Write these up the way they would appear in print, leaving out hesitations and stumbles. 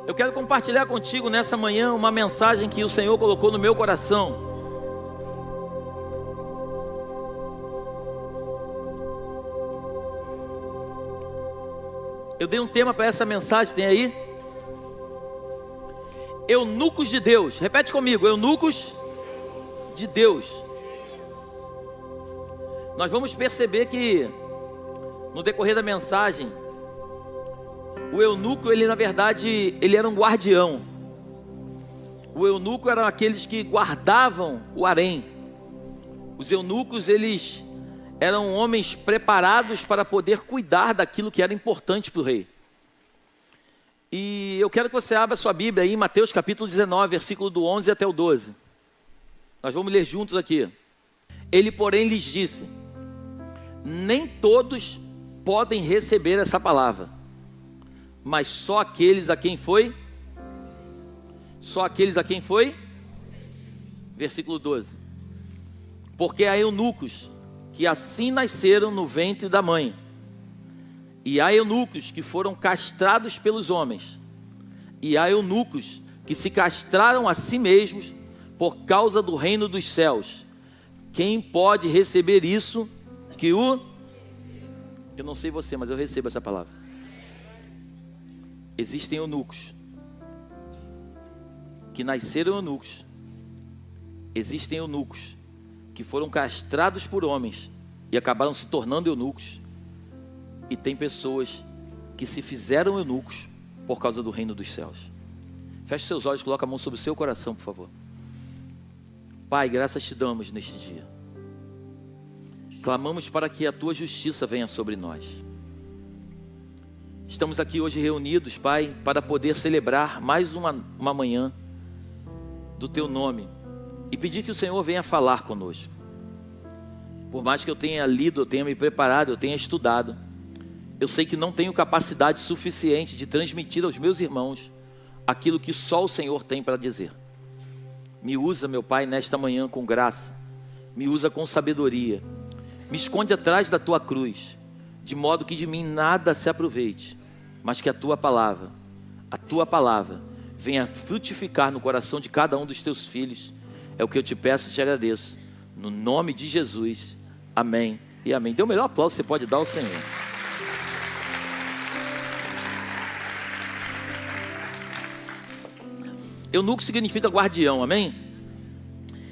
Eu quero compartilhar contigo nessa manhã uma mensagem que o Senhor colocou no meu coração. Eu dei um tema para essa mensagem, tem aí? Eunucos de Deus. Repete comigo, eunucos de Deus. Nós vamos perceber que no decorrer da mensagem, o eunuco, ele na verdade, ele era um guardião. O eunuco eram aqueles que guardavam o harém. Os eunucos, eles eram homens preparados para poder cuidar daquilo que era importante para o rei. E eu quero que você abra sua Bíblia aí em Mateus capítulo 19, versículo do 11 até o 12. Nós vamos ler juntos aqui. Ele, porém, lhes disse: nem todos podem receber essa palavra, mas só aqueles a quem foi? Só aqueles a quem foi? Versículo 12. Porque há eunucos que assim nasceram no ventre da mãe, e há eunucos que foram castrados pelos homens, e há eunucos que se castraram a si mesmos por causa do reino dos céus. Quem pode receber isso? Eu não sei você, mas eu recebo essa palavra. Existem eunucos que nasceram eunucos. Existem eunucos que foram castrados por homens e acabaram se tornando eunucos. E tem pessoas que se fizeram eunucos por causa do reino dos céus. Feche seus olhos, coloca a mão sobre o seu coração, por favor. Pai, graças te damos neste dia. Clamamos para que a tua justiça venha sobre nós. Estamos aqui hoje reunidos, Pai, para poder celebrar mais uma manhã do teu nome e pedir que o Senhor venha falar conosco. Por mais que eu tenha lido, eu tenha me preparado, eu tenha estudado, eu sei que não tenho capacidade suficiente de transmitir aos meus irmãos aquilo que só o Senhor tem para dizer. Me usa, meu Pai, nesta manhã com graça, me usa com sabedoria, me esconde atrás da tua cruz, de modo que de mim nada se aproveite, mas que a tua palavra venha frutificar no coração de cada um dos teus filhos. É o que eu te peço e te agradeço, no nome de Jesus, amém e amém. Dê o melhor aplauso que você pode dar ao Senhor. Eunuco significa guardião, amém?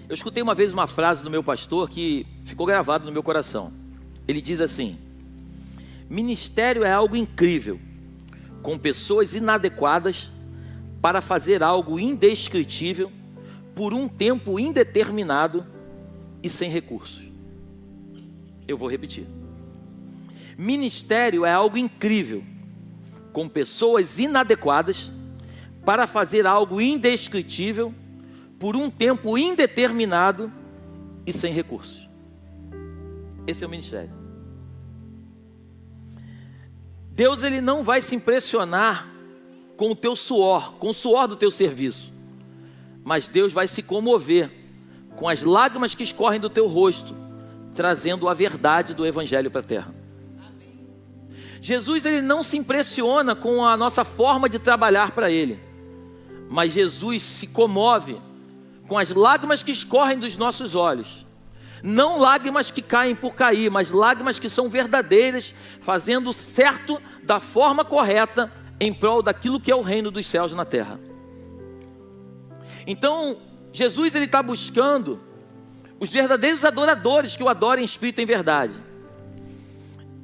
Eu escutei uma vez uma frase do meu pastor que ficou gravado no meu coração. Ele diz assim: ministério é algo incrível, com pessoas inadequadas para fazer algo indescritível por um tempo indeterminado e sem recursos. Eu vou repetir. Ministério é algo incrível, com pessoas inadequadas para fazer algo indescritível por um tempo indeterminado e sem recursos. Esse é o ministério. Deus, ele não vai se impressionar com o teu suor, com o suor do teu serviço, mas Deus vai se comover com as lágrimas que escorrem do teu rosto, trazendo a verdade do evangelho para a terra. Jesus, ele não se impressiona com a nossa forma de trabalhar para ele, mas Jesus se comove com as lágrimas que escorrem dos nossos olhos. Não lágrimas que caem por cair, mas lágrimas que são verdadeiras, fazendo certo da forma correta, em prol daquilo que é o reino dos céus na terra. Então, Jesus, ele está buscando os verdadeiros adoradores que o adorem em espírito e em verdade.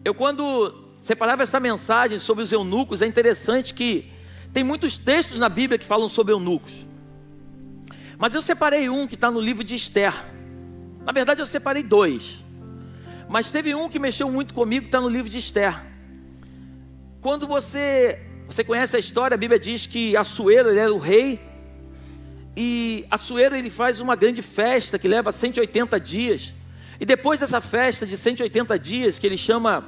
Eu, quando separava essa mensagem sobre os eunucos, é interessante que tem muitos textos na Bíblia que falam sobre eunucos, mas eu separei um que está no livro de Esther. Na verdade eu separei dois, mas teve um que mexeu muito comigo, que está no livro de Esther. Quando você conhece a história, a Bíblia diz que Assuero, ele era o rei, e Assuero, ele faz uma grande festa que leva 180 dias, e depois dessa festa de 180 dias, que ele chama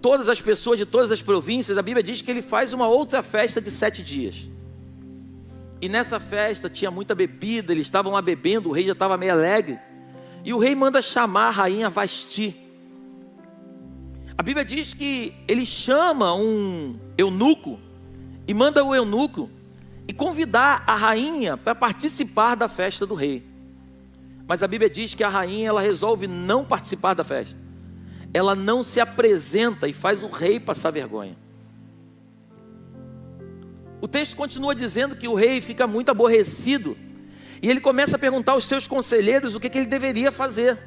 todas as pessoas de todas as províncias, a Bíblia diz que ele faz uma outra festa de 7 dias. E nessa festa tinha muita bebida, eles estavam lá bebendo, o rei já estava meio alegre. E o rei manda chamar a rainha Vasti. A Bíblia diz que ele chama um eunuco e manda o eunuco e convidar a rainha para participar da festa do rei. Mas a Bíblia diz que a rainha, ela resolve não participar da festa. Ela não se apresenta e faz o rei passar vergonha. O texto continua dizendo que o rei fica muito aborrecido e ele começa a perguntar aos seus conselheiros o que ele deveria fazer.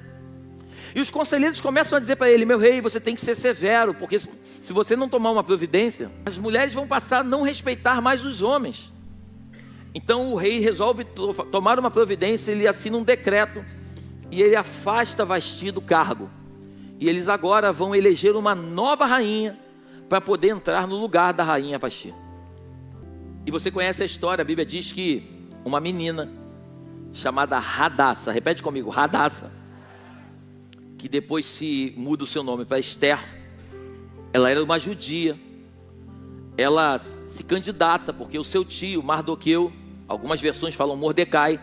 E os conselheiros começam a dizer para ele: meu rei, você tem que ser severo, porque se você não tomar uma providência, as mulheres vão passar a não respeitar mais os homens. Então o rei resolve tomar uma providência, ele assina um decreto e ele afasta Vasti do cargo. E eles agora vão eleger uma nova rainha para poder entrar no lugar da rainha Vasti. E você conhece a história, a Bíblia diz que uma menina chamada Hadassa, repete comigo, Hadassa, que depois se muda o seu nome para Esther, ela era uma judia, ela se candidata, porque o seu tio, Mardoqueu, algumas versões falam Mordecai,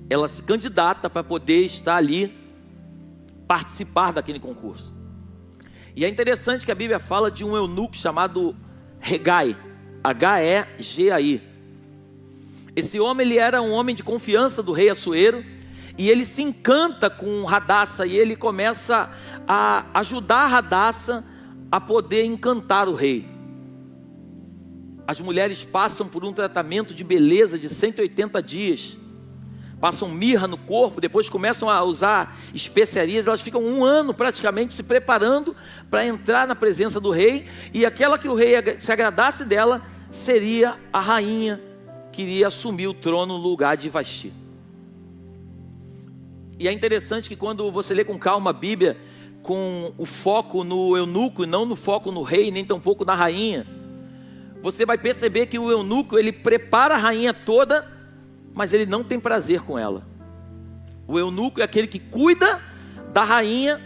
ela se candidata para poder estar ali, participar daquele concurso. E é interessante que a Bíblia fala de um eunuco chamado Hegai, Hegai. Esse homem, ele era um homem de confiança do rei Assuero, e ele se encanta com Hadassa, e ele começa a ajudar Hadassa a poder encantar o rei. As mulheres passam por um tratamento de beleza de 180 dias, passam mirra no corpo, depois começam a usar especiarias, elas ficam um ano praticamente se preparando para entrar na presença do rei, e aquela que o rei se agradasse dela, seria a rainha que iria assumir o trono no lugar de Vasti. E é interessante que quando você lê com calma a Bíblia, com o foco no eunuco e não no foco no rei, nem tampouco na rainha, você vai perceber que o eunuco, ele prepara a rainha toda, mas ele não tem prazer com ela. O eunuco é aquele que cuida da rainha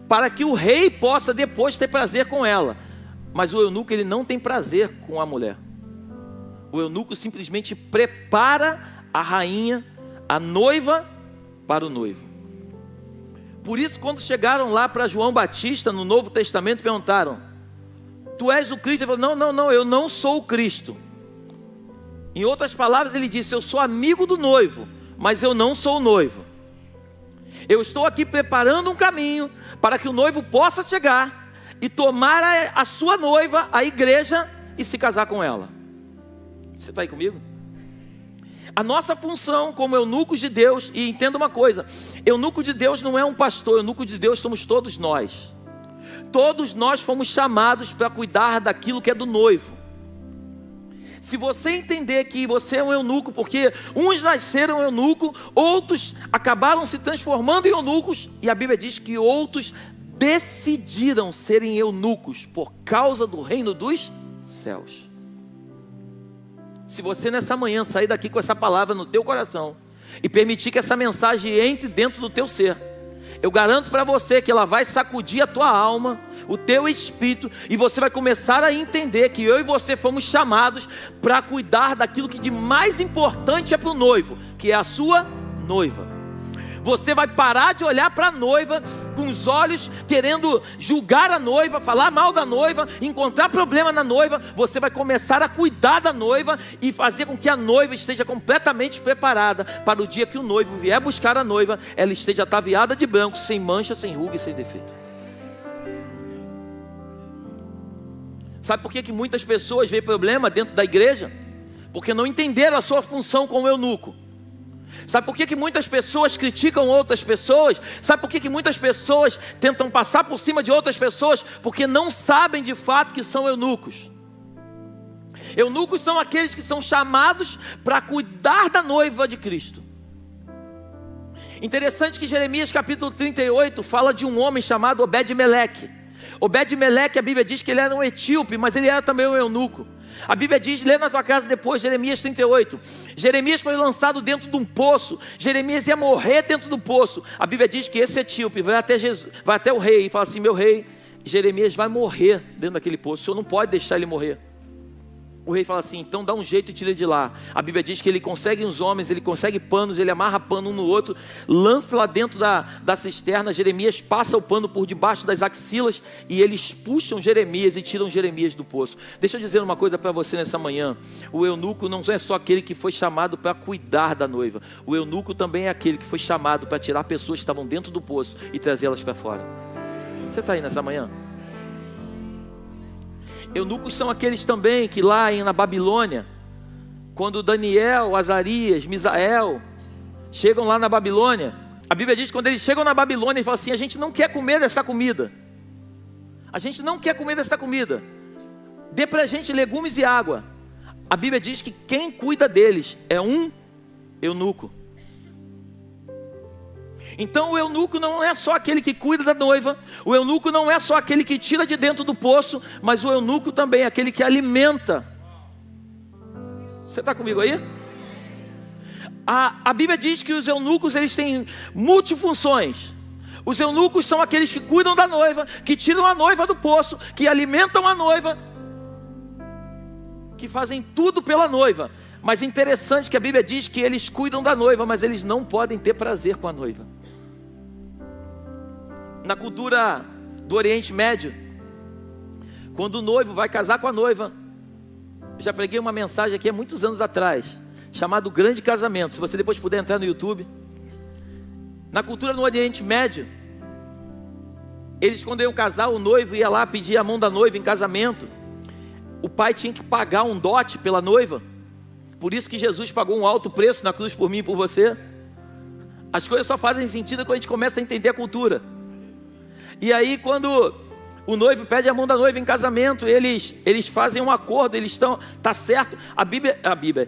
para que o rei possa depois ter prazer com ela. Mas o eunuco, ele não tem prazer com a mulher. O eunuco simplesmente prepara a rainha, a noiva, para o noivo. Por isso, quando chegaram lá para João Batista no Novo Testamento, perguntaram: tu és o Cristo? Ele falou: não, eu não sou o Cristo. Em outras palavras, ele disse: eu sou amigo do noivo, mas eu não sou o noivo. Eu estou aqui preparando um caminho para que o noivo possa chegar e tomar a sua noiva, a igreja, e se casar com ela. Você está aí comigo? A nossa função como eunucos de Deus, e entenda uma coisa: eunuco de Deus não é um pastor, eunuco de Deus somos todos nós. Todos nós fomos chamados para cuidar daquilo que é do noivo. Se você entender que você é um eunuco, porque uns nasceram eunuco, outros acabaram se transformando em eunucos, e a Bíblia diz que outros decidiram serem eunucos por causa do reino dos céus. Se você nessa manhã sair daqui com essa palavra no teu coração e permitir que essa mensagem entre dentro do teu ser, eu garanto para você que ela vai sacudir a tua alma, o teu espírito, e você vai começar a entender que eu e você fomos chamados para cuidar daquilo que de mais importante é para o noivo, que é a sua noiva. Você vai parar de olhar para a noiva com os olhos querendo julgar a noiva, falar mal da noiva, encontrar problema na noiva. Você vai começar a cuidar da noiva e fazer com que a noiva esteja completamente preparada para o dia que o noivo vier buscar a noiva, ela esteja ataviada de branco, sem mancha, sem ruga e sem defeito. Sabe por que muitas pessoas veem problema dentro da igreja? Porque não entenderam a sua função como eunuco. Sabe por que muitas pessoas criticam outras pessoas? Sabe por que muitas pessoas tentam passar por cima de outras pessoas? Porque não sabem de fato que são eunucos. Eunucos são aqueles que são chamados para cuidar da noiva de Cristo. Interessante que Jeremias capítulo 38 fala de um homem chamado Obed-Meleque. Obed-Meleque, a Bíblia diz que ele era um etíope, mas ele era também um eunuco. A Bíblia diz, lê na sua casa depois, Jeremias 38. Jeremias foi lançado dentro de um poço. Jeremias ia morrer dentro do poço. A Bíblia diz que esse etíope vai até o rei e fala assim: meu rei, Jeremias vai morrer dentro daquele poço, o senhor não pode deixar ele morrer. O rei fala assim: então dá um jeito e tira ele de lá. A Bíblia diz que ele consegue uns homens, ele consegue panos, ele amarra pano um no outro, lança lá dentro da cisterna. Jeremias passa o pano por debaixo das axilas e eles puxam Jeremias e tiram Jeremias do poço. Deixa eu dizer uma coisa para você nessa manhã: o eunuco não é só aquele que foi chamado para cuidar da noiva, o eunuco também é aquele que foi chamado para tirar pessoas que estavam dentro do poço e trazê-las para fora. Você está aí nessa manhã? Eunucos são aqueles também que lá na Babilônia, quando Daniel, Azarias, Misael chegam lá na Babilônia, a Bíblia diz que quando eles chegam na Babilônia, eles falam assim: a gente não quer comer dessa comida, a gente não quer comer dessa comida, dê pra gente legumes e água. A Bíblia diz que quem cuida deles é um eunuco. Então o eunuco não é só aquele que cuida da noiva, o eunuco não é só aquele que tira de dentro do poço, mas o eunuco também é aquele que alimenta. Você está comigo aí? A Bíblia diz que os eunucos, eles têm multifunções. Os eunucos são aqueles que cuidam da noiva, que tiram a noiva do poço, que alimentam a noiva, que fazem tudo pela noiva. Mas é interessante que a Bíblia diz que eles cuidam da noiva, mas eles não podem ter prazer com a noiva. Na cultura do Oriente Médio, quando o noivo vai casar com a noiva, eu já preguei uma mensagem aqui há muitos anos atrás, chamado Grande Casamento. Se você depois puder entrar no YouTube. Na cultura do Oriente Médio, eles, quando iam casar, o noivo ia lá pedir a mão da noiva em casamento. O pai tinha que pagar um dote pela noiva. Por isso que Jesus pagou um alto preço na cruz por mim e por você. As coisas só fazem sentido quando a gente começa a entender a cultura. E aí, quando o noivo pede a mão da noiva em casamento, eles fazem um acordo, tá certo.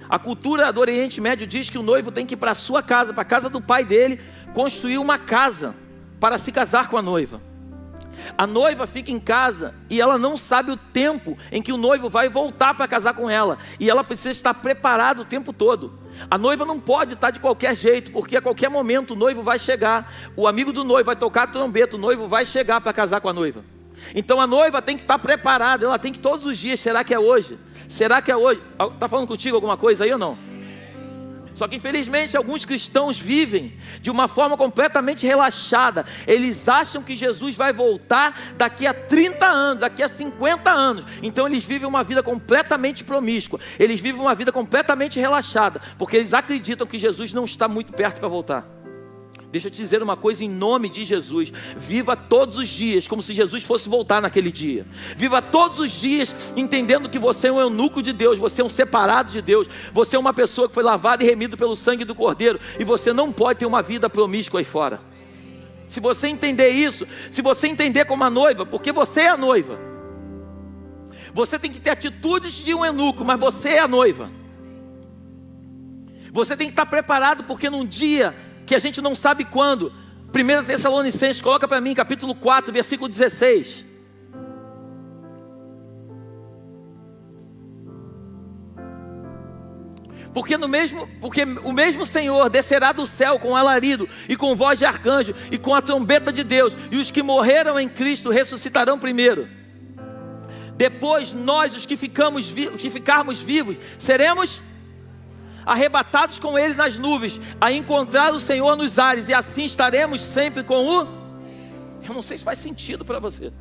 A cultura do Oriente Médio diz que o noivo tem que ir para a sua casa, para a casa do pai dele, construir uma casa para se casar com a noiva. A noiva fica em casa e ela não sabe o tempo em que o noivo vai voltar para casar com ela. E ela precisa estar preparada o tempo todo. A noiva não pode estar de qualquer jeito, porque a qualquer momento o noivo vai chegar. O amigo do noivo vai tocar a trombeta, o noivo vai chegar para casar com a noiva. Então a noiva tem que estar preparada, ela tem que todos os dias: será que é hoje? Será que é hoje? Está falando contigo alguma coisa aí ou não? Só que infelizmente alguns cristãos vivem de uma forma completamente relaxada. Eles acham que Jesus vai voltar daqui a 30 anos, daqui a 50 anos. Então eles vivem uma vida completamente promíscua. Eles vivem uma vida completamente relaxada, porque eles acreditam que Jesus não está muito perto para voltar. Deixa eu te dizer uma coisa em nome de Jesus: viva todos os dias como se Jesus fosse voltar naquele dia. Viva todos os dias entendendo que você é um eunuco de Deus, você é um separado de Deus, você é uma pessoa que foi lavada e remida pelo sangue do Cordeiro, e você não pode ter uma vida promíscua aí fora. Se você entender isso, se você entender como a noiva, porque você é a noiva, você tem que ter atitudes de um eunuco, mas você é a noiva. Você tem que estar preparado, porque num dia que a gente não sabe quando. 1 Tessalonicenses, coloca para mim, capítulo 4, versículo 16. Porque o mesmo Senhor descerá do céu com alarido e com voz de arcanjo e com a trombeta de Deus, e os que morreram em Cristo ressuscitarão primeiro. Depois nós, os que ficarmos vivos, seremos arrebatados com eles nas nuvens, a encontrar o Senhor nos ares, e assim estaremos sempre com o... Eu não sei se faz sentido para você.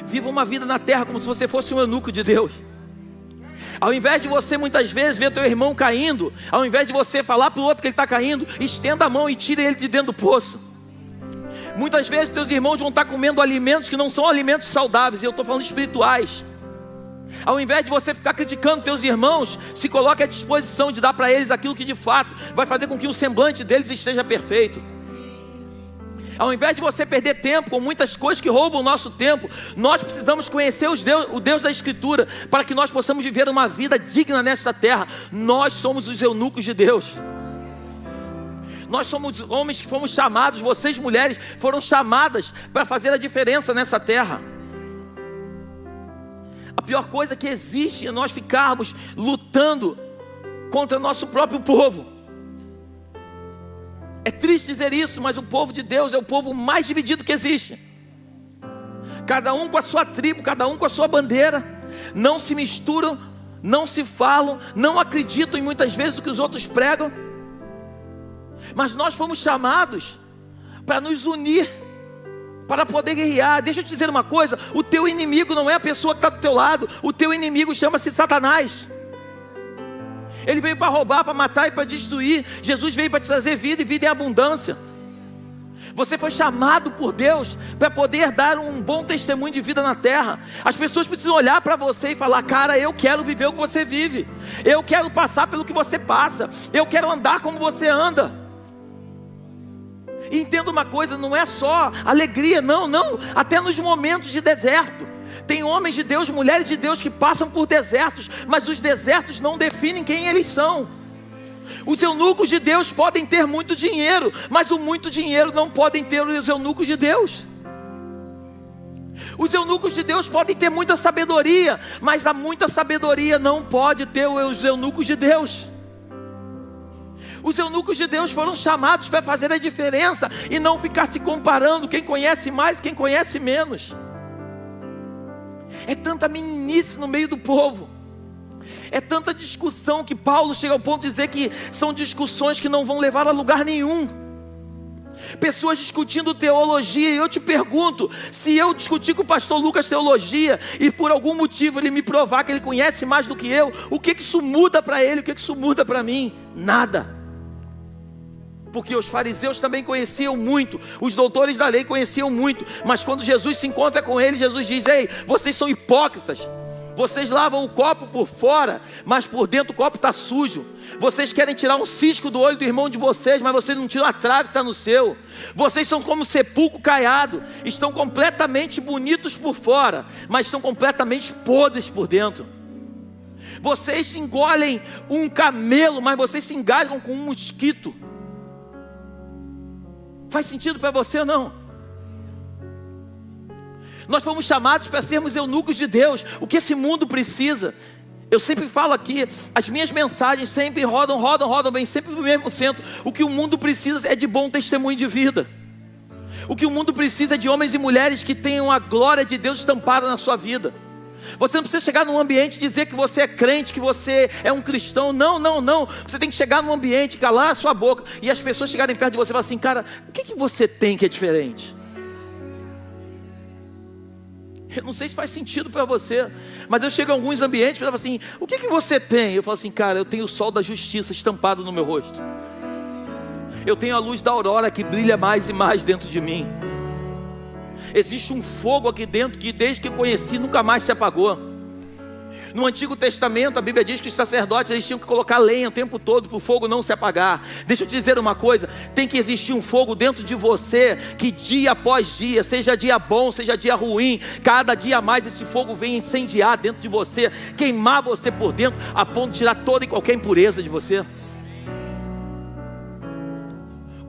Viva uma vida na terra como se você fosse um eunuco de Deus. Ao invés de você muitas vezes ver teu irmão caindo, ao invés de você falar para o outro que ele está caindo, estenda a mão e tire ele de dentro do poço. Muitas vezes teus irmãos vão estar comendo alimentos que não são alimentos saudáveis, e eu estou falando espirituais. Ao invés de você ficar criticando teus irmãos, se coloque à disposição de dar para eles aquilo que de fato vai fazer com que o semblante deles esteja perfeito. Ao invés de você perder tempo com muitas coisas que roubam o nosso tempo, nós precisamos conhecer o Deus da Escritura, para que nós possamos viver uma vida digna nesta terra. Nós somos os eunucos de Deus. Nós somos homens que fomos chamados, vocês mulheres foram chamadas para fazer a diferença nessa terra. A pior coisa que existe é nós ficarmos lutando contra o nosso próprio povo. É triste dizer isso, mas o povo de Deus é o povo mais dividido que existe. cada um com a sua tribo, cada um com a sua bandeira, não se misturam, não se falam, não acreditam em muitas vezes o que os outros pregam, mas nós fomos chamados para nos unir, para poder guerrear. Deixa eu te dizer uma coisa, o teu inimigo não é a pessoa que está do teu lado, o teu inimigo chama-se Satanás. Ele veio para roubar, para matar e para destruir. Jesus veio para te trazer vida e vida em abundância. Você foi chamado por Deus para poder dar um bom testemunho de vida na terra. As pessoas precisam olhar para você e falar: cara, eu quero viver o que você vive, eu quero passar pelo que você passa, eu quero andar como você anda. E entenda uma coisa, não é só alegria, não, até nos momentos de deserto. Tem homens de Deus, mulheres de Deus que passam por desertos, mas os desertos não definem quem eles são. Os eunucos de Deus podem ter muito dinheiro, mas o muito dinheiro não podem ter os eunucos de Deus. Os eunucos de Deus podem ter muita sabedoria, mas a muita sabedoria não pode ter os eunucos de Deus. Os eunucos de Deus foram chamados para fazer a diferença e não ficar se comparando, quem conhece mais, quem conhece menos. É tanta meninice no meio do povo, é tanta discussão que Paulo chega ao ponto de dizer que são discussões que não vão levar a lugar nenhum. Pessoas discutindo teologia, e eu te pergunto, se eu discutir com o pastor Lucas teologia, e por algum motivo ele me provar que ele conhece mais do que eu, o que isso muda para ele, o que isso muda para mim? Nada. Porque os fariseus também conheciam muito, os doutores da lei conheciam muito, mas quando Jesus se encontra com eles, Jesus diz: ei, vocês são hipócritas, vocês lavam o copo por fora, mas por dentro o copo está sujo. Vocês querem tirar um cisco do olho do irmão de vocês, mas vocês não tiram a trave que está no seu. Vocês são como sepulcro caiado, estão completamente bonitos por fora, mas estão completamente podres por dentro. Vocês engolem um camelo, mas vocês se engasgam com um mosquito. Faz sentido para você ou não? Nós fomos chamados para sermos eunucos de Deus. O que esse mundo precisa? Eu sempre falo aqui, as minhas mensagens sempre rodam, vem sempre para o mesmo centro. O que o mundo precisa é de bom testemunho de vida. O que o mundo precisa é de homens e mulheres que tenham a glória de Deus estampada na sua vida. Você não precisa chegar num ambiente e dizer que você é crente, que você é um cristão. Não. Você tem que chegar num ambiente, calar a sua boca, e as pessoas chegarem perto de você e falar assim: cara, o que você tem que é diferente? Eu não sei se faz sentido para você, mas eu chego em alguns ambientes e falo assim: o que você tem? Eu falo assim: cara, eu tenho o sol da justiça estampado no meu rosto. Eu tenho a luz da aurora que brilha mais e mais dentro de mim. Existe um fogo aqui dentro que desde que eu conheci nunca mais se apagou. No Antigo Testamento a Bíblia diz que os sacerdotes eles tinham que colocar lenha o tempo todo para o fogo não se apagar. Deixa eu te dizer uma coisa, tem que existir um fogo dentro de você que dia após dia, seja dia bom, seja dia ruim, cada dia mais esse fogo vem incendiar dentro de você, queimar você por dentro, a ponto de tirar toda e qualquer impureza de você.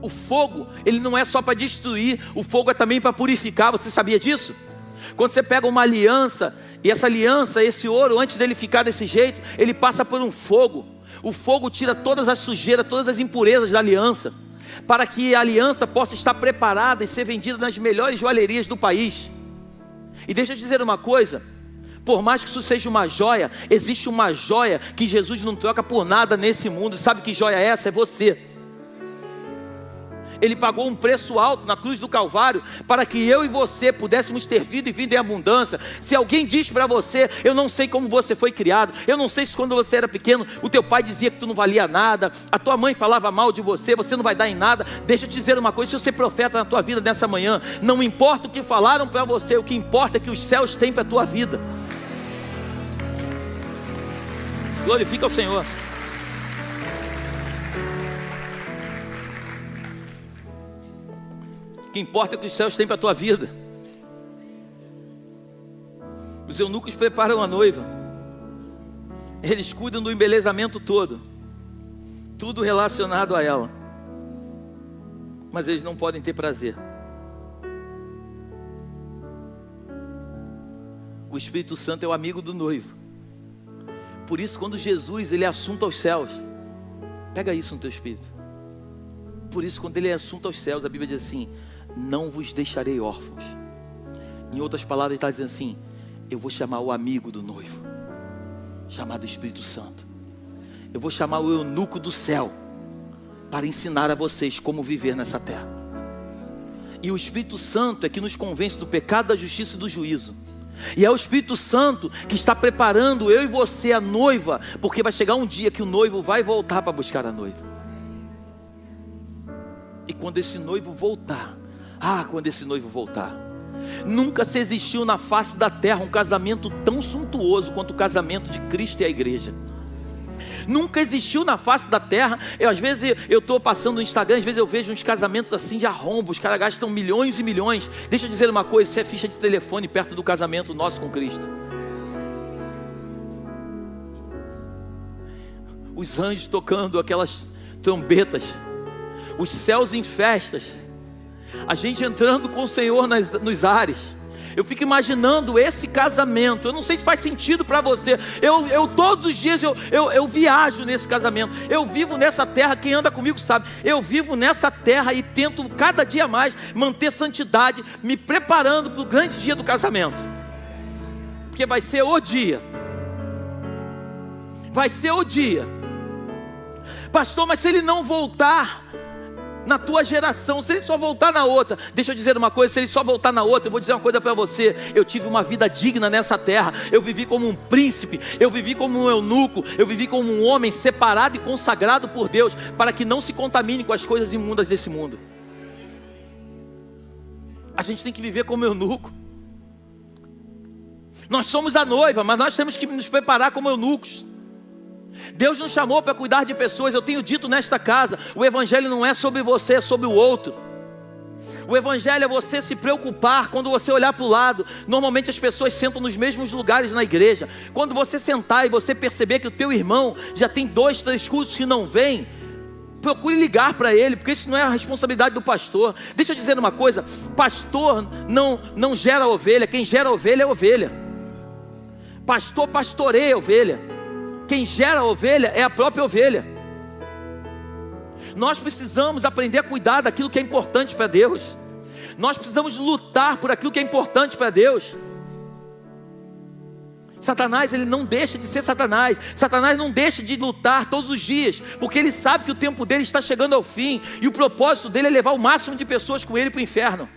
O fogo, ele não é só para destruir, o fogo é também para purificar. Você sabia disso? Quando você pega uma aliança, e essa aliança, esse ouro, antes dele ficar desse jeito, ele passa por um fogo. O fogo tira todas as sujeiras, todas as impurezas da aliança, para que a aliança possa estar preparada e ser vendida nas melhores joalherias do país. E deixa eu dizer uma coisa, por mais que isso seja uma joia, existe uma joia que Jesus não troca por nada nesse mundo. Sabe que joia é essa? É você. Ele pagou um preço alto na cruz do Calvário para que eu e você pudéssemos ter vida e vida em abundância. Se alguém diz para você: eu não sei como você foi criado, eu não sei se quando você era pequeno o teu pai dizia que tu não valia nada, a tua mãe falava mal de você, você não vai dar em nada. Deixa eu te dizer uma coisa, deixa eu ser profeta na tua vida nessa manhã. Não importa o que falaram para você, o que importa é que os céus têm para a tua vida. Glorifica o Senhor. O que importa é que os céus têm para a tua vida. Os eunucos preparam a noiva, eles cuidam do embelezamento todo, tudo relacionado a ela, mas eles não podem ter prazer. O Espírito Santo é o amigo do noivo. Por isso, quando Jesus ele é assunto aos céus, pega isso no teu espírito. Por isso, quando ele é assunto aos céus, a Bíblia diz assim: não vos deixarei órfãos, Em outras palavras, ele está dizendo assim: eu vou chamar o amigo do noivo, chamado Espírito Santo. Eu vou chamar o eunuco do céu para ensinar a vocês como viver nessa terra. E o Espírito Santo é que nos convence do pecado, da justiça e do juízo. E é o Espírito Santo que está preparando eu e você, a noiva, porque vai chegar um dia que o noivo vai voltar para buscar a noiva. E quando esse noivo voltar, nunca se existiu na face da terra um casamento tão suntuoso quanto o casamento de Cristo e a igreja. Nunca existiu na face da terra. Às vezes eu estou passando no Instagram, às vezes eu vejo uns casamentos assim de arrombo. Os caras gastam milhões e milhões. Deixa eu dizer uma coisa: isso é ficha de telefone perto do casamento nosso com Cristo. Os anjos tocando aquelas trombetas, os céus em festas, a gente entrando com o Senhor nos ares. Eu fico imaginando esse casamento. Eu não sei se faz sentido para você. Eu todos os dias eu viajo nesse casamento. Eu vivo nessa terra. Quem anda comigo sabe. Eu vivo nessa terra e tento cada dia mais manter santidade, me preparando para o grande dia do casamento. Porque vai ser o dia. Vai ser o dia. Pastor, mas se ele não voltar na tua geração, se ele só voltar na outra, deixa eu dizer uma coisa: se ele só voltar na outra, eu vou dizer uma coisa para você: eu tive uma vida digna nessa terra, eu vivi como um príncipe, eu vivi como um eunuco, eu vivi como um homem separado e consagrado por Deus, para que não se contamine com as coisas imundas desse mundo. A gente tem que viver como eunuco. Nós somos a noiva, mas nós temos que nos preparar como eunucos. Deus nos chamou para cuidar de pessoas. Eu tenho dito nesta casa: o evangelho não é sobre você, é sobre o outro. O evangelho é você se preocupar. Quando você olhar para o lado, normalmente as pessoas sentam nos mesmos lugares na igreja. Quando você sentar e você perceber que o teu irmão já tem 2, 3 cultos que não vem, procure ligar para ele, porque isso não é a responsabilidade do pastor. Deixa eu dizer uma coisa: pastor não gera ovelha. Quem gera ovelha é ovelha. Pastor pastoreia ovelha. Quem gera a ovelha é a própria ovelha. Nós precisamos aprender a cuidar daquilo que é importante para Deus. Nós precisamos lutar por aquilo que é importante para Deus. Satanás, ele não deixa de ser Satanás. Satanás não deixa de lutar todos os dias, porque ele sabe que o tempo dele está chegando ao fim, e o propósito dele é levar o máximo de pessoas com ele para o inferno.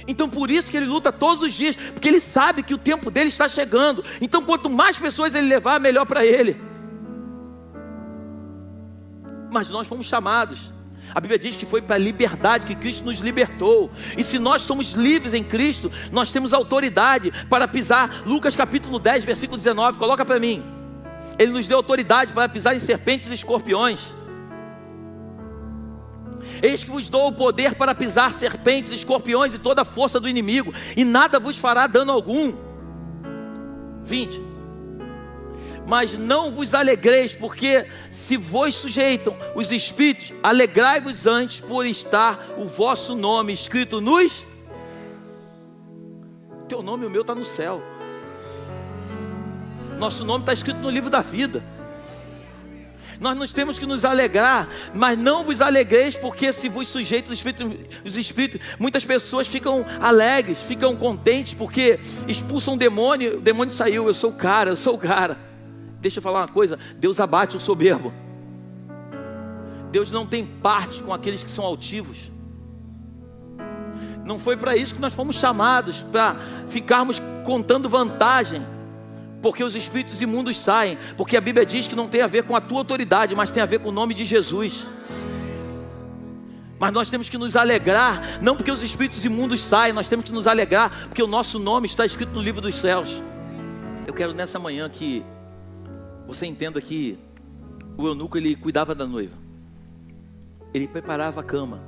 Então por isso que ele luta todos os dias, porque ele sabe que o tempo dele está chegando. Então quanto mais pessoas ele levar, melhor para ele. Mas nós fomos chamados. A Bíblia diz que foi para a liberdade que Cristo nos libertou. E se nós somos livres em Cristo, nós temos autoridade para pisar. Lucas capítulo 10, versículo 19, coloca para mim. Ele nos deu autoridade para pisar em serpentes e escorpiões. Eis que vos dou o poder para pisar serpentes, escorpiões e toda a força do inimigo, e nada vos fará dano algum. 20. Mas não vos alegreis, porque se vos sujeitam os espíritos, alegrai-vos antes por estar o vosso nome escrito nos... Teu nome e o meu está no céu. Nosso nome está escrito no livro da vida. Nós não temos que nos alegrar, mas não vos alegreis, porque se vos sujeitam os espíritos, muitas pessoas ficam alegres, ficam contentes, porque expulsam o demônio saiu. Eu sou o cara. Deixa eu falar uma coisa: Deus abate o soberbo. Deus não tem parte com aqueles que são altivos. Não foi para isso que nós fomos chamados, para ficarmos contando vantagem, porque os espíritos imundos saem. Porque a Bíblia diz que não tem a ver com a tua autoridade, mas tem a ver com o nome de Jesus. Mas nós temos que nos alegrar, não porque os espíritos imundos saem, nós temos que nos alegrar porque o nosso nome está escrito no livro dos céus. Eu quero nessa manhã que você entenda que o eunuco, ele cuidava da noiva. Ele preparava a cama.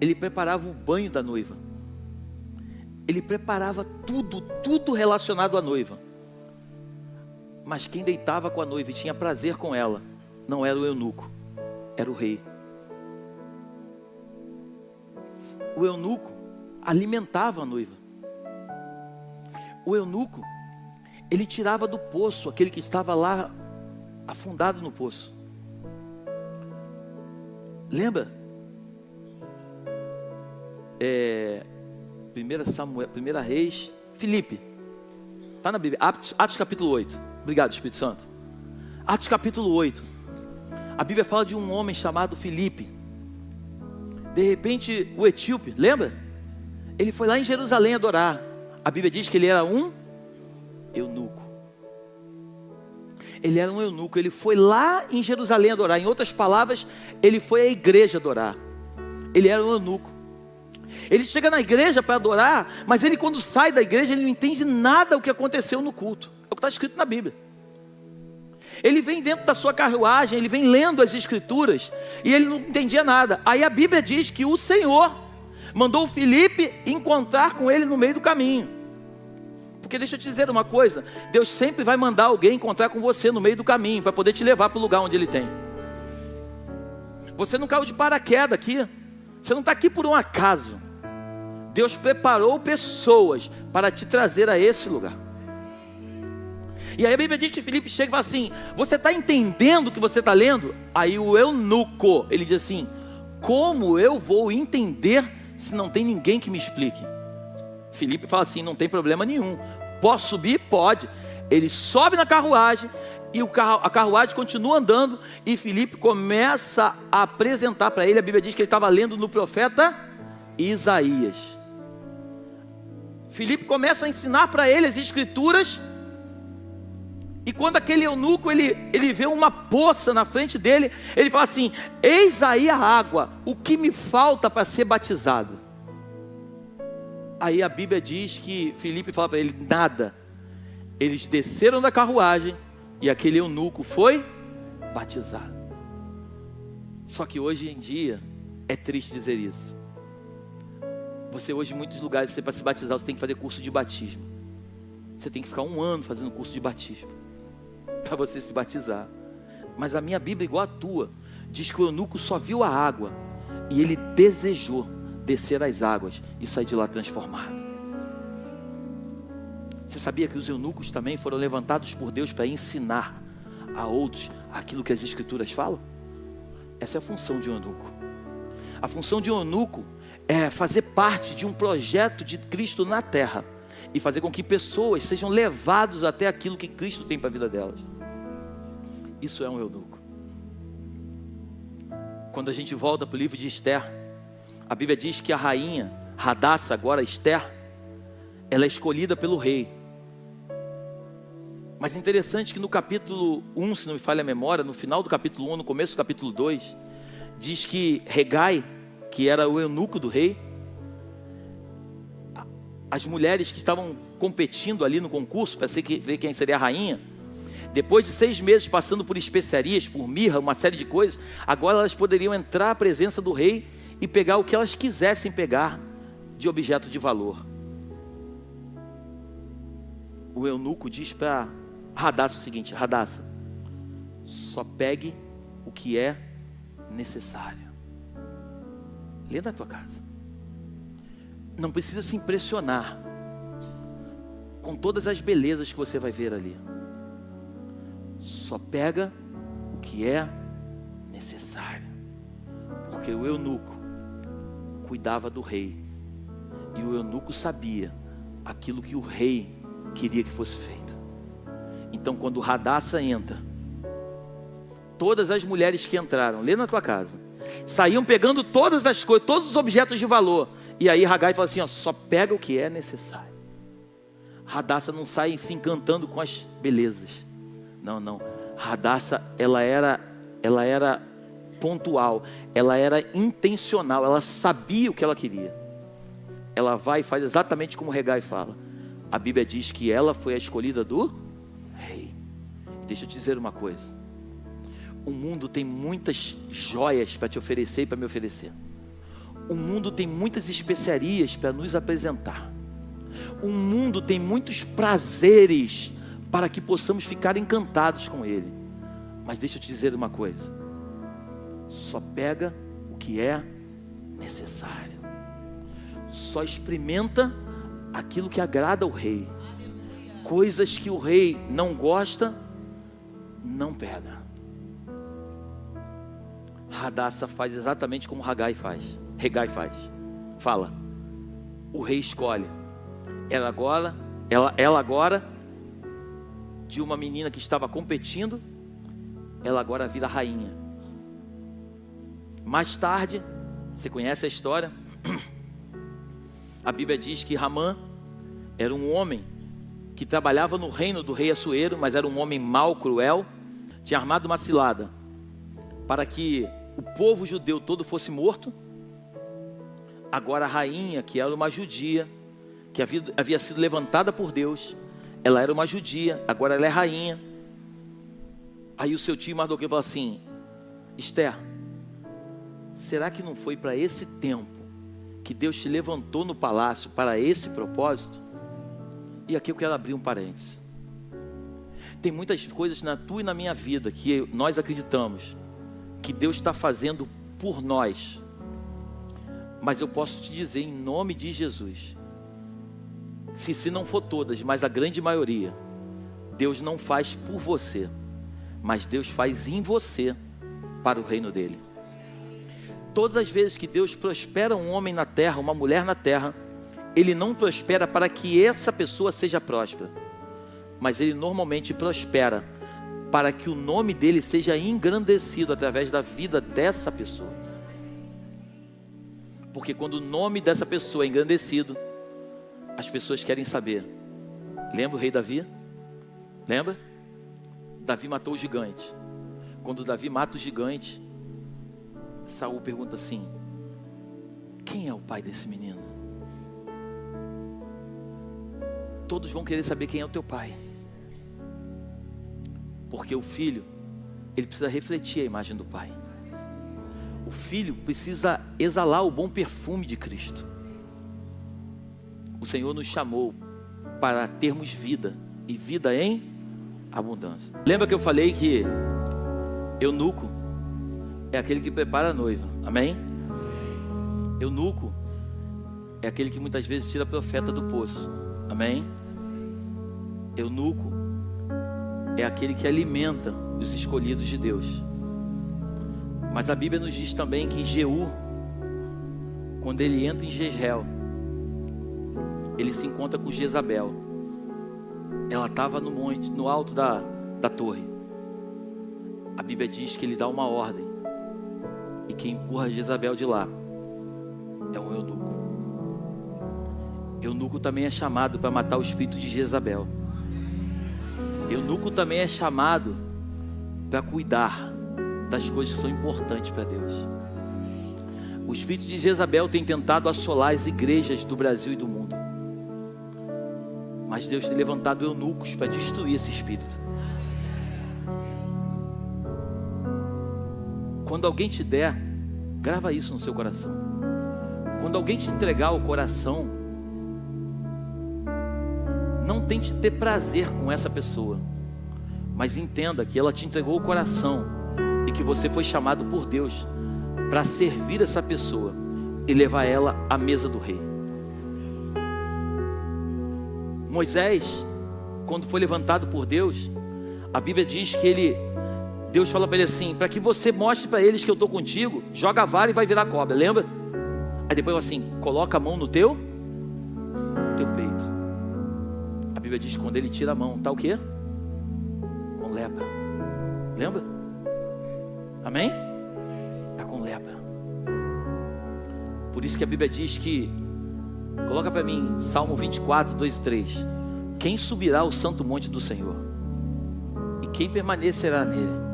Ele preparava o banho da noiva. Ele preparava tudo relacionado à noiva. Mas quem deitava com a noiva e tinha prazer com ela, não era o eunuco, era o rei. O eunuco alimentava a noiva. O eunuco, ele tirava do poço aquele que estava lá afundado no poço. Lembra? 1 Reis, Filipe. Está na Bíblia, Atos capítulo 8. Obrigado, Espírito Santo. Atos capítulo 8. A Bíblia fala de um homem chamado Filipe. De repente, o etíope, lembra? Ele foi lá em Jerusalém adorar. A Bíblia diz que ele era um eunuco. Ele era um eunuco, ele foi lá em Jerusalém adorar. Em outras palavras, ele foi à igreja adorar. Ele era um eunuco. Ele chega na igreja para adorar, mas ele, quando sai da igreja, ele não entende nada do que aconteceu no culto. É o que está escrito na Bíblia. Ele vem dentro da sua carruagem, ele vem lendo as escrituras, e ele não entendia nada. Aí a Bíblia diz que o Senhor mandou o Filipe encontrar com ele no meio do caminho. Porque deixa eu te dizer uma coisa, Deus sempre vai mandar alguém encontrar com você no meio do caminho, para poder te levar para o lugar onde Ele tem. Você não caiu de paraquedas aqui, você não está aqui por um acaso. Deus preparou pessoas para te trazer a esse lugar. E aí a Bíblia diz que Filipe chega e fala assim: você está entendendo o que você está lendo? Aí o eunuco, ele diz assim: como eu vou entender se não tem ninguém que me explique? Filipe fala assim: não tem problema nenhum, posso subir? Pode. Ele sobe na carruagem, e a carruagem continua andando, e Filipe começa a apresentar para ele. A Bíblia diz que ele estava lendo no profeta Isaías. Filipe começa a ensinar para ele as escrituras, e quando aquele eunuco, ele vê uma poça na frente dele, ele fala assim: eis aí a água, o que me falta para ser batizado? Aí a Bíblia diz que Filipe fala para ele: nada. Eles desceram da carruagem, e aquele eunuco foi batizado. Só que hoje em dia, é triste dizer isso. Você hoje, em muitos lugares, para se batizar, você tem que fazer curso de batismo. Você tem que ficar 1 ano fazendo curso de batismo, para você se batizar. Mas a minha Bíblia, igual a tua, diz que o eunuco só viu a água, e ele desejou descer as águas e sair de lá transformado. Você sabia que os eunucos também foram levantados por Deus para ensinar a outros aquilo que as escrituras falam? Essa é a função de um eunuco. A função de um eunuco é fazer parte de um projeto de Cristo na terra, e fazer com que pessoas sejam levados até aquilo que Cristo tem para a vida delas. Isso é um eunuco. Quando a gente volta para o livro de Esther, a Bíblia diz que a rainha Hadassa, agora Esther, ela é escolhida pelo rei. Mas é interessante que no capítulo 1, se não me falha a memória, no final do capítulo 1, no começo do capítulo 2, diz que Hegai, que era o eunuco do rei, as mulheres que estavam competindo ali no concurso para ver quem seria a rainha, depois de 6 meses passando por especiarias, por mirra, uma série de coisas, agora elas poderiam entrar à presença do rei e pegar o que elas quisessem pegar de objeto de valor. O eunuco diz para Hadassa o seguinte: Hadassa, só pegue o que é necessário. Lê na tua casa. Não precisa se impressionar com todas as belezas que você vai ver ali. Só pega o que é necessário. Porque o eunuco cuidava do rei, e o eunuco sabia aquilo que o rei queria que fosse feito. Então, quando Hadassa entra, todas as mulheres que entraram, lê na tua casa, saíam pegando todas as coisas, todos os objetos de valor. E aí Hegai fala assim: ó, só pega o que é necessário. Hadassa não sai se encantando com as belezas. Não. Hadassa, ela era pontual, ela era intencional, ela sabia o que ela queria. Ela vai e faz exatamente como Hegai fala. A Bíblia diz que ela foi a escolhida do rei. Deixa eu te dizer uma coisa: o mundo tem muitas joias para te oferecer e para me oferecer. O mundo tem muitas especiarias para nos apresentar. O mundo tem muitos prazeres para que possamos ficar encantados com ele. Mas deixa eu te dizer uma coisa: só pega o que é necessário. Só experimenta aquilo que agrada ao rei. Coisas que o rei não gosta, não pega. Hadassa faz exatamente como Hegai faz. Fala: o rei escolhe. Ela agora, de uma menina que estava competindo, ela agora vira rainha. Mais tarde, você conhece a história? A Bíblia diz que Ramã era um homem que trabalhava no reino do rei Assuero, mas era um homem mau, cruel, tinha armado uma cilada para que o povo judeu todo fosse morto. Agora a rainha, que era uma judia, que havia sido levantada por Deus, ela era uma judia, agora ela é rainha. Aí o seu tio Mardoqueu falou assim: Esther, será que não foi para esse tempo que Deus te levantou no palácio para esse propósito? E aqui eu quero abrir um parênteses. Tem muitas coisas na tua e na minha vida que nós acreditamos que Deus está fazendo por nós, mas eu posso te dizer em nome de Jesus, se não for todas, mas a grande maioria, Deus não faz por você, mas Deus faz em você para o reino dele. Todas as vezes que Deus prospera um homem na terra, uma mulher na terra, Ele não prospera para que essa pessoa seja próspera, mas Ele normalmente prospera para que o nome dele seja engrandecido através da vida dessa pessoa. Porque quando o nome dessa pessoa é engrandecido, as pessoas querem saber. Lembra o rei Davi? Lembra? Davi matou o gigante. Quando Davi mata o gigante, Saul pergunta assim: quem é o pai desse menino? Todos vão querer saber quem é o teu pai. Porque o filho, ele precisa refletir a imagem do pai. O filho precisa exalar o bom perfume de Cristo. O Senhor nos chamou para termos vida, e vida em abundância. Lembra que eu falei que eunuco é aquele que prepara a noiva, amém? Eunuco é aquele que muitas vezes tira profeta do poço, amém? Eunuco é aquele que alimenta os escolhidos de Deus. Mas a Bíblia nos diz também que Jeú, quando ele entra em Jezreel, ele se encontra com Jezabel. Ela estava no monte, no alto da torre. A Bíblia diz que ele dá uma ordem, e quem empurra Jezabel de lá é um eunuco. Eunuco também é chamado para matar o espírito de Jezabel. Eunuco também é chamado para cuidar das coisas que são importantes para Deus. O espírito de Jezabel tem tentado assolar as igrejas do Brasil e do mundo, mas Deus tem levantado eunucos para destruir esse espírito. Quando alguém te der, grava isso no seu coração. Quando alguém te entregar o coração, não tente ter prazer com essa pessoa, mas entenda que ela te entregou o coração e que você foi chamado por Deus para servir essa pessoa e levar ela à mesa do rei. Moisés, quando foi levantado por Deus, a Bíblia diz que Deus fala para ele assim: para que você mostre para eles que eu estou contigo, joga a vara e vai virar cobra, lembra? Aí depois assim, coloca a mão no teu peito. A Bíblia diz que quando ele tira a mão, está o quê? Com lepra. Lembra? Amém? Está com lepra. Por isso que a Bíblia diz que, coloca para mim, Salmo 24, 2 e 3. Quem subirá ao santo monte do Senhor? E quem permanecerá nele?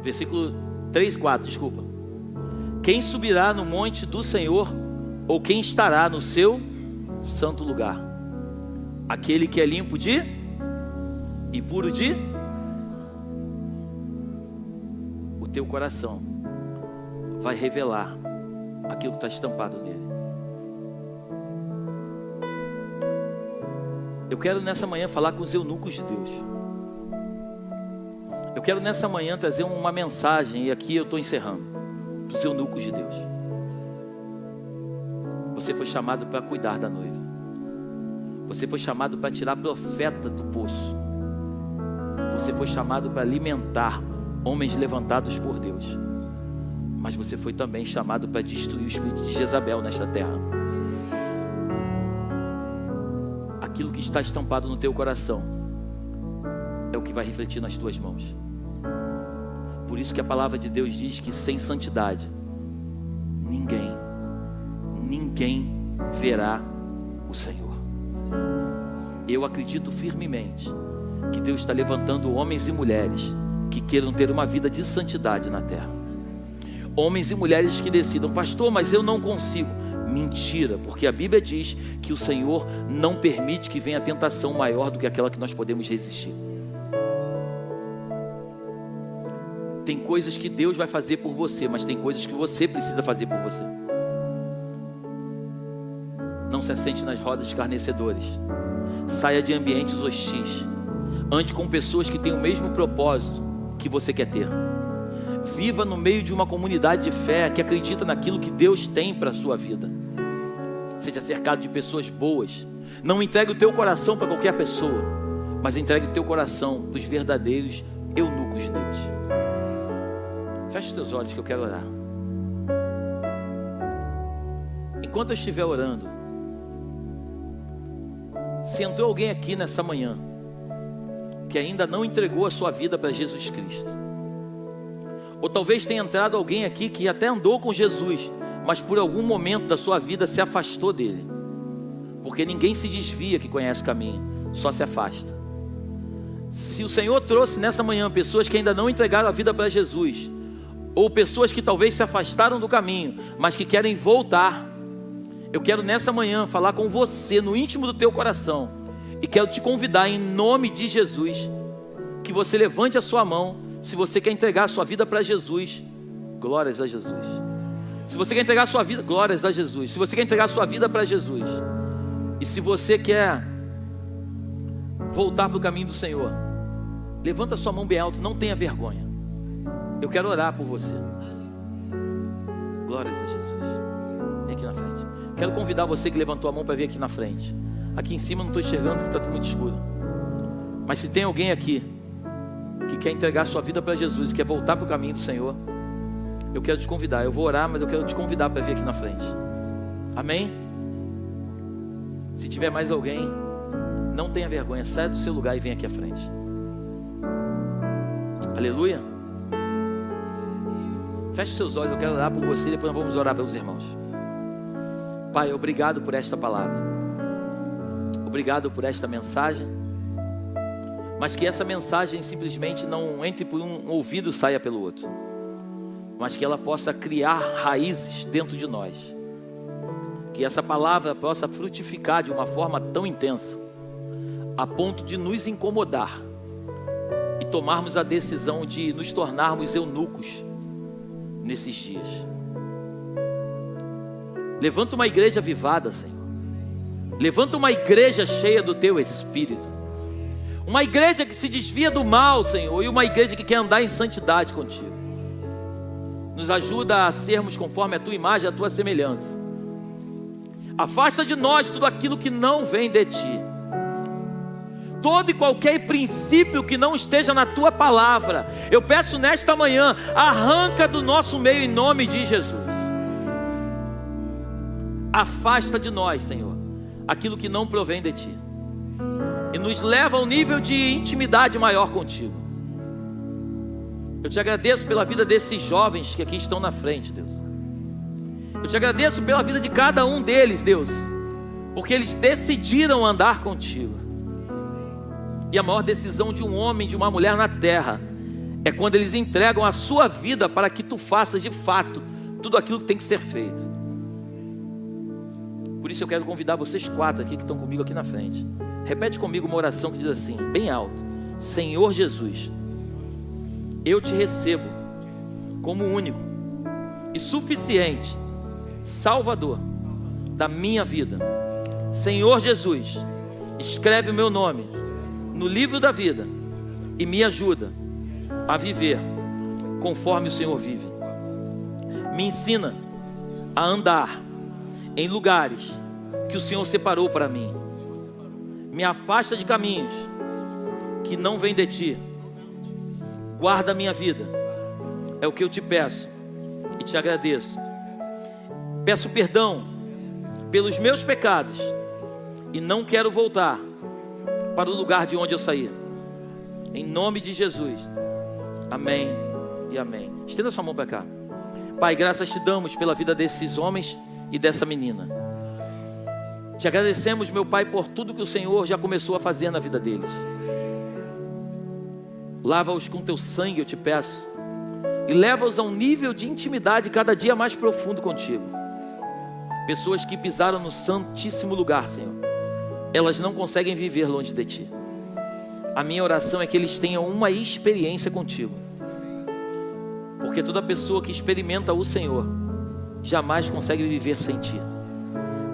Versículo 3, 4, desculpa. Quem subirá no monte do Senhor, ou quem estará no seu santo lugar? Aquele que é limpo de e puro de. O teu coração vai revelar aquilo que está estampado nele. Eu quero nessa manhã falar com os eunucos de Deus. Eu quero nessa manhã trazer uma mensagem, e aqui eu estou encerrando, para os eunucos de Deus. Você foi chamado para cuidar da noiva. Você foi chamado para tirar profeta do poço. Você foi chamado para alimentar homens levantados por Deus. mas você foi também chamado para destruir o espírito de Jezabel nesta terra. Aquilo que está estampado no teu coração é o que vai refletir nas tuas mãos. Por isso que a palavra de Deus diz que sem santidade ninguém verá o Senhor. Eu acredito firmemente que Deus está levantando homens e mulheres que queiram ter uma vida de santidade na terra. Homens e mulheres que decidam: pastor, mas eu não consigo. Mentira, porque a Bíblia diz que o Senhor não permite que venha tentação maior do que aquela que nós podemos resistir. Tem coisas que Deus vai fazer por você, mas tem coisas que você precisa fazer por você. Não se assente nas rodas de escarnecedores. Saia de ambientes hostis. Ande com pessoas que têm o mesmo propósito que você quer ter. Viva no meio de uma comunidade de fé que acredita naquilo que Deus tem para a sua vida. Seja cercado de pessoas boas. Não entregue o teu coração para qualquer pessoa, mas entregue o teu coração para os verdadeiros eunucos de Deus. Feche os teus olhos que eu quero orar. Enquanto eu estiver orando, se entrou alguém aqui nessa manhã que ainda não entregou a sua vida para Jesus Cristo, ou talvez tenha entrado alguém aqui que até andou com Jesus, mas por algum momento da sua vida se afastou dele, porque ninguém se desvia que conhece o caminho, só se afasta. Se o Senhor trouxe nessa manhã pessoas que ainda não entregaram a vida para Jesus, ou pessoas que talvez se afastaram do caminho, mas que querem voltar, eu quero nessa manhã falar com você no íntimo do teu coração, e quero te convidar em nome de Jesus, que você levante a sua mão, se você quer entregar a sua vida para Jesus. Glórias a Jesus. Se você quer entregar a sua vida, glórias a Jesus. Se você quer entregar a sua vida para Jesus, e se você quer voltar para o caminho do Senhor, levanta a sua mão bem alto, não tenha vergonha. Eu quero orar por você. Glórias a Jesus. Vem aqui na frente. Quero convidar você que levantou a mão para vir aqui na frente. Aqui em cima não estou enxergando porque está muito escuro. Mas se tem alguém aqui que quer entregar a sua vida para Jesus, quer voltar para o caminho do Senhor, eu quero te convidar. Eu vou orar, mas eu quero te convidar para vir aqui na frente. Amém? Se tiver mais alguém, não tenha vergonha, saia do seu lugar e vem aqui à frente. Aleluia. Feche seus olhos, eu quero orar por você, depois nós vamos orar pelos irmãos. Pai, obrigado por esta palavra. Obrigado por esta mensagem. Mas que essa mensagem simplesmente não entre por um ouvido e saia pelo outro, mas que ela possa criar raízes dentro de nós. Que essa palavra possa frutificar de uma forma tão intensa, a ponto de nos incomodar e tomarmos a decisão de nos tornarmos eunucos nesses dias. Levanta uma igreja avivada, Senhor. Levanta uma igreja cheia do Teu Espírito. Uma igreja que se desvia do mal, Senhor, e uma igreja que quer andar em santidade contigo. Nos ajuda a sermos conforme a Tua imagem, a Tua semelhança. Afasta de nós tudo aquilo que não vem de Ti. Todo e qualquer princípio que não esteja na Tua palavra, eu peço nesta manhã, arranca do nosso meio em nome de Jesus. Afasta de nós, Senhor, aquilo que não provém de Ti, e nos leva a um nível de intimidade maior contigo. Eu te agradeço pela vida desses jovens que aqui estão na frente, Deus. Eu te agradeço pela vida de cada um deles, Deus, porque eles decidiram andar contigo. E a maior decisão de um homem, de uma mulher na terra, é quando eles entregam a sua vida para que Tu faças de fato tudo aquilo que tem que ser feito. Por isso eu quero convidar vocês 4 aqui que estão comigo aqui na frente. Repete comigo uma oração que diz assim, bem alto: Senhor Jesus, eu Te recebo como único e suficiente Salvador da minha vida. Senhor Jesus, escreve o meu nome no livro da vida e me ajuda a viver conforme o Senhor vive. Me ensina a andar em lugares que o Senhor separou para mim. Me afasta de caminhos que não vêm de Ti. Guarda a minha vida. É o que eu Te peço, e te agradeço. Peço perdão pelos meus pecados e não quero voltar para o lugar de onde eu saí. Em nome de Jesus. Amém e amém. Estenda sua mão para cá. Pai, graças te damos pela vida desses homens e dessa menina. Te agradecemos, meu Pai, por tudo que o Senhor já começou a fazer na vida deles. Lava-os com teu sangue, eu te peço, e leva-os a um nível de intimidade cada dia mais profundo contigo. Pessoas que pisaram no santíssimo lugar, Senhor, elas não conseguem viver longe de ti. A minha oração é que eles tenham uma experiência contigo, porque toda pessoa que experimenta o Senhor jamais consegue viver sem ti.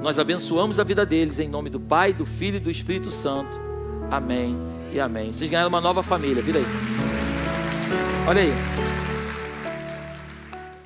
Nós abençoamos a vida deles em nome do Pai, do Filho e do Espírito Santo. Amém e amém. Vocês ganharam uma nova família, vira aí. Olha aí.